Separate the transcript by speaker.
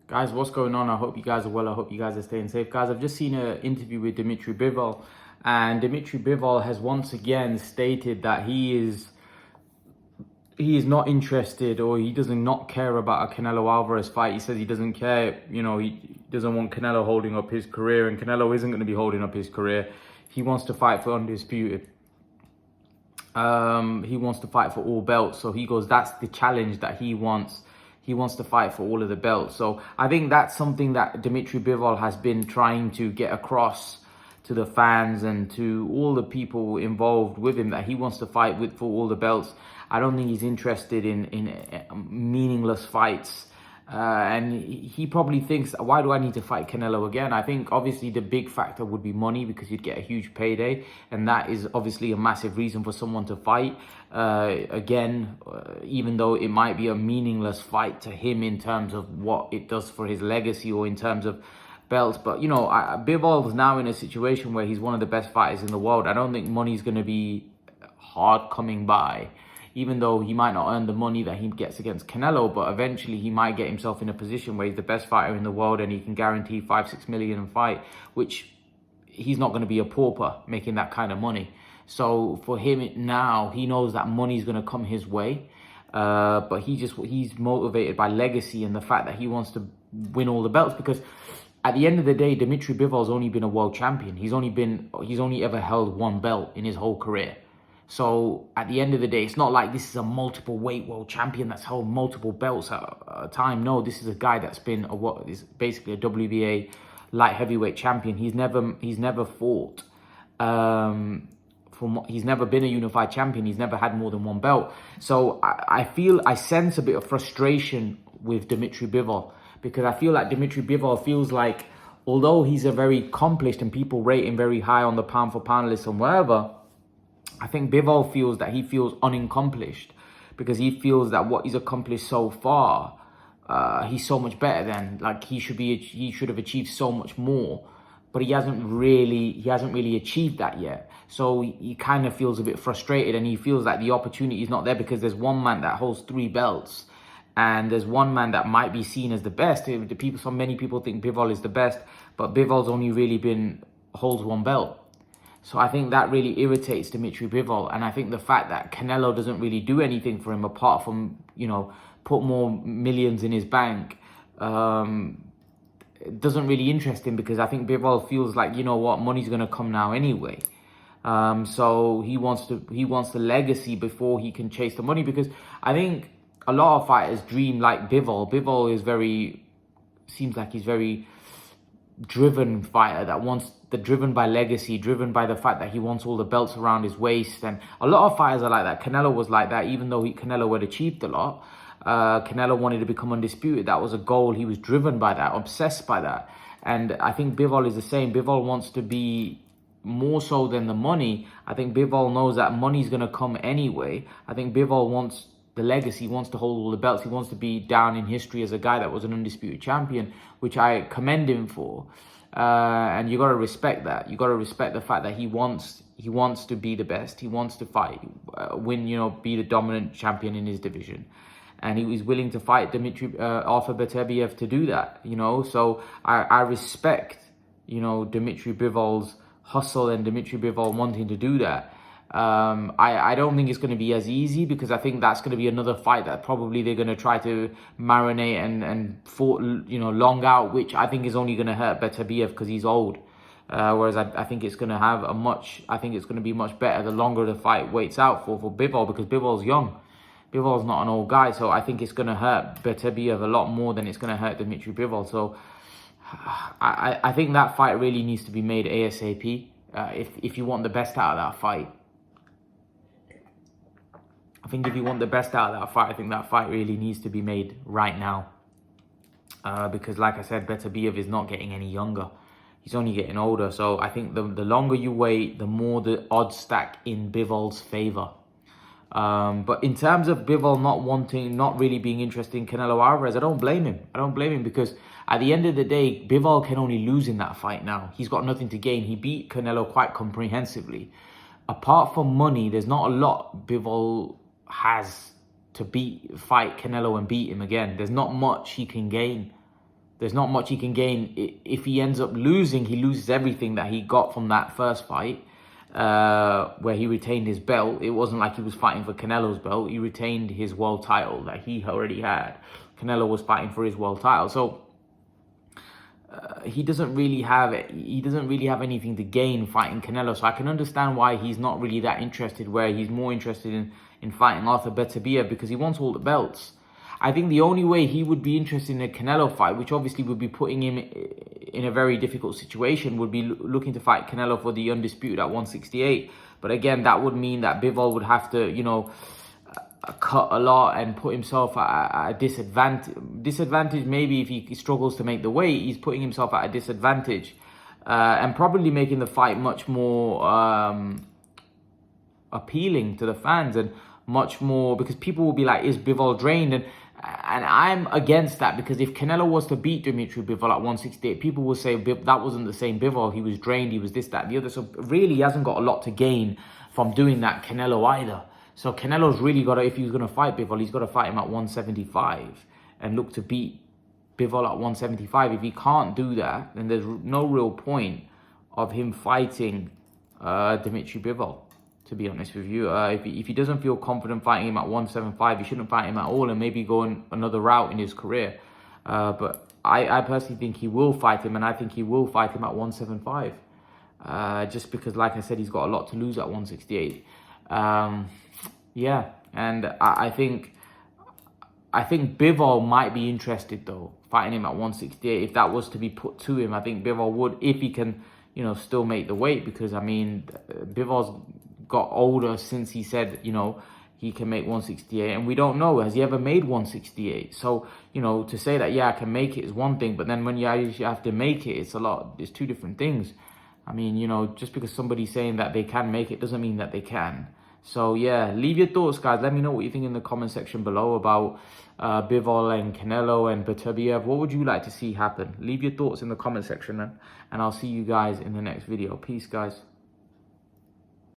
Speaker 1: Guys, what's going on? I hope you guys are well. I hope you guys are staying safe. Guys, I've just seen an interview with Dmitry Bivol, and Dmitry Bivol has once again stated that he is not interested, or he does not care about a Canelo Alvarez fight. He says he doesn't care, he doesn't want Canelo holding up his career, and Canelo isn't going to be holding up his career. He wants to fight for undisputed. He wants to fight for all belts. So he goes, that's the challenge that he wants. He wants to fight for all of the belts. So I think that's something that Dmitry Bivol has been trying to get across to the fans and to all the people involved with him, that he wants to fight for all the belts. I don't think he's interested in meaningless fights. And he probably thinks, why do I need to fight Canelo again? I think obviously the big factor would be money, because you'd get a huge payday. And that is obviously a massive reason for someone to fight again, even though it might be a meaningless fight to him in terms of what it does for his legacy or in terms of belts. But, Bivol is now in a situation where he's one of the best fighters in the world. I don't think money's going to be hard coming by, even though he might not earn the money that he gets against Canelo, but eventually he might get himself in a position where he's the best fighter in the world and he can guarantee 5-6 million in fight, which he's not going to be a pauper making that kind of money. So for him now, he knows that money's going to come his way, but he's motivated by legacy and the fact that he wants to win all the belts, because at the end of the day, Dmitry Bivol's only been a world champion. He's only ever held one belt in his whole career. So at the end of the day, it's not like this is a multiple weight world champion that's held multiple belts at a time. No, this is a guy that's been is basically a WBA light heavyweight champion. He's never fought. He's never been a unified champion. He's never had more than one belt. So I sense a bit of frustration with Dmitry Bivol, because I feel like Dmitry Bivol feels like, although he's a very accomplished and people rate him very high on the pound for pound list and wherever, I think Bivol feels that he feels unaccomplished, because he feels that what he's accomplished so far, he's so much better than. Like he should have achieved so much more, but he hasn't really achieved that yet. So he kind of feels a bit frustrated, and he feels like the opportunity is not there, because there's one man that holds 3 belts, and there's one man that might be seen as the best. So many people think Bivol is the best, but Bivol's only really holds 1 belt. So I think that really irritates Dmitry Bivol. And I think the fact that Canelo doesn't really do anything for him apart from, put more millions in his bank, doesn't really interest him, because I think Bivol feels like, money's going to come now anyway. So he wants the legacy before he can chase the money, because I think a lot of fighters dream like Bivol. Bivol seems like he's very driven fighter driven by legacy, driven by the fact that he wants all the belts around his waist. And a lot of fighters are like that. Canelo was like that, even though Canelo had achieved a lot. Canelo wanted to become undisputed. That was a goal. He was driven by that, obsessed by that. And I think Bivol is the same. Bivol wants to be more so than the money. I think Bivol knows that money's going to come anyway. I think Bivol wants the legacy, wants to hold all the belts. He wants to be down in history as a guy that was an undisputed champion, which I commend him for. And you got to respect that. You got to respect the fact that he wants to be the best. He wants to fight, win, be the dominant champion in his division. And he was willing to fight Arthur Beterbiev to do that, So I respect, Dmitry Bivol's hustle and Dmitry Bivol wanting to do that. I don't think it's going to be as easy, because I think that's going to be another fight that probably they're going to try to marinate and fought, long out, which I think is only going to hurt Beterbiev because he's old. Whereas I think it's going to be much better the longer the fight waits out for Bivol, because Bivol's young. Bivol's not an old guy, so I think it's going to hurt Beterbiev a lot more than it's going to hurt Dmitry Bivol. So I think that fight really needs to be made ASAP if you want the best out of that fight. I think if you want the best out of that fight, I think that fight really needs to be made right now. Because like I said, Beterbiev is not getting any younger. He's only getting older. So I think the longer you wait, the more the odds stack in Bivol's favor. But in terms of Bivol not really being interested in Canelo Alvarez, I don't blame him. Because at the end of the day, Bivol can only lose in that fight now. He's got nothing to gain. He beat Canelo quite comprehensively. Apart from money, there's not a lot Bivol has to fight Canelo and beat him again. There's not much he can gain. There's not much he can gain. If he ends up losing, he loses everything that he got from that first fight, where he retained his belt. It wasn't like he was fighting for Canelo's belt. He retained his world title that he already had. Canelo was fighting for his world title. So he doesn't really have anything to gain fighting Canelo. So I can understand why he's not really that interested, where he's more interested in fighting Arthur Beterbiev, because he wants all the belts. I think the only way he would be interested in a Canelo fight, which obviously would be putting him in a very difficult situation, would be looking to fight Canelo for the undisputed at 168. But again, that would mean that Bivol would have to, you know, cut a lot and put himself at a disadvantage. Maybe if he struggles to make the weight, he's putting himself at a disadvantage, and probably making the fight much more appealing to the fans, and much more, because people will be like, is Bivol drained? And I'm against that, because if Canelo was to beat Dmitry Bivol at 168, people will say that wasn't the same Bivol. He was drained, he was this, that, the other. So really, he hasn't got a lot to gain from doing that, Canelo, either. So Canelo's really got to, if he's going to fight Bivol, he's got to fight him at 175 and look to beat Bivol at 175. If he can't do that, then there's no real point of him fighting Dmitry Bivol, to be honest with you. If he doesn't feel confident fighting him at 175, he shouldn't fight him at all, and maybe go on another route in his career. But I personally think he will fight him, and I think he will fight him at 175. Just because, like I said, he's got a lot to lose at 168. Yeah, and I think Bivol might be interested, though, fighting him at 168. If that was to be put to him, I think Bivol would, if he can, you know, still make the weight. Because, I mean, Bivol's got older since he said, you know, he can make 168. And we don't know, has he ever made 168? So, you know, to say that, yeah, I can make it is one thing. But then when you actually have to make it, it's two different things. I mean, you know, just because somebody's saying that they can make it doesn't mean that they can. So, yeah, leave your thoughts, guys. Let me know what you think in the comment section below about Bivol and Canelo and Beterbiev. What would you like to see happen? Leave your thoughts in the comment section, and I'll see you guys in the next video. Peace, guys.